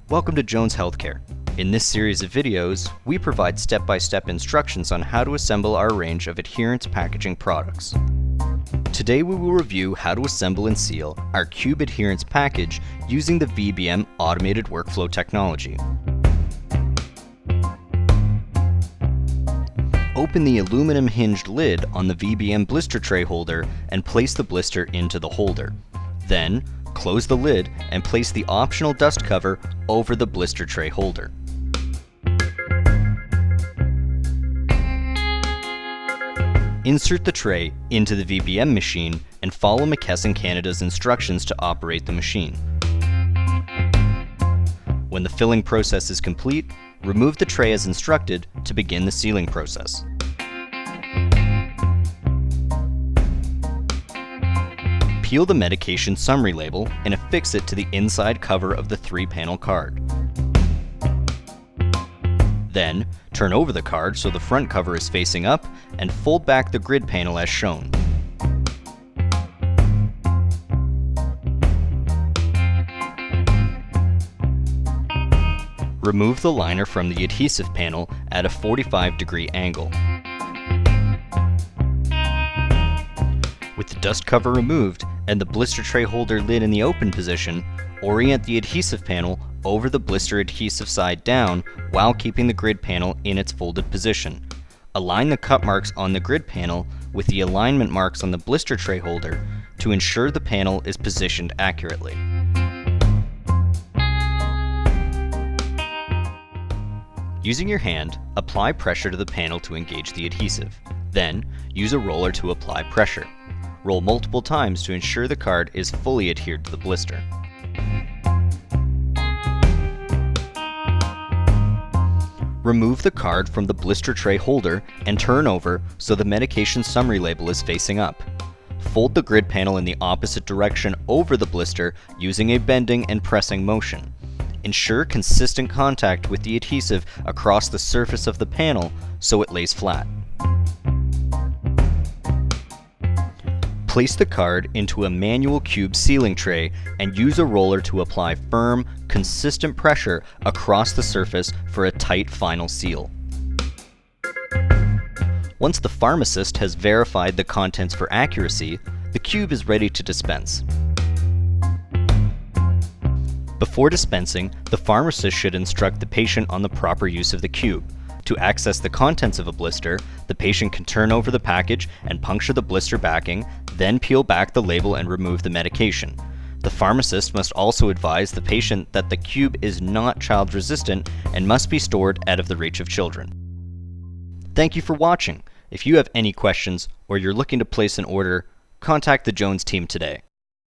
Welcome to Jones Healthcare. In this series of videos, we provide step-by-step instructions on how to assemble our range of adherence packaging products. Today we will review how to assemble and seal our Qube Adherence package using the VBM automated workflow technology. Open the aluminum hinged lid on the VBM blister tray holder and place the blister into the holder. Then, close the lid and place the optional dust cover over the blister tray holder. Insert the tray into the VBM machine and follow McKesson Canada's instructions to operate the machine. When the filling process is complete, remove the tray as instructed to begin the sealing process. Peel the medication summary label and affix it to the inside cover of the 3-panel card. Then, turn over the card so the front cover is facing up and fold back the grid panel as shown. Remove the liner from the adhesive panel at a 45-degree angle. With the dust cover removed and the blister tray holder lid in the open position, orient the adhesive panel over the blister adhesive side down while keeping the grid panel in its folded position. Align the cut marks on the grid panel with the alignment marks on the blister tray holder to ensure the panel is positioned accurately. Using your hand, apply pressure to the panel to engage the adhesive. Then, use a roller to apply pressure. Roll multiple times to ensure the card is fully adhered to the blister. Remove the card from the blister tray holder and turn over so the medication summary label is facing up. Fold the grid panel in the opposite direction over the blister using a bending and pressing motion. Ensure consistent contact with the adhesive across the surface of the panel so it lays flat. Place the card into a manual Qube sealing tray and use a roller to apply firm, consistent pressure across the surface for a tight final seal. Once the pharmacist has verified the contents for accuracy, the Qube is ready to dispense. Before dispensing, the pharmacist should instruct the patient on the proper use of the Qube. To access the contents of a blister, the patient can turn over the package and puncture the blister backing, then peel back the label and remove the medication. The pharmacist must also advise the patient that the Qube is not child resistant and must be stored out of the reach of children. Thank you for watching. If you have any questions or you're looking to place an order, contact the Jones team today.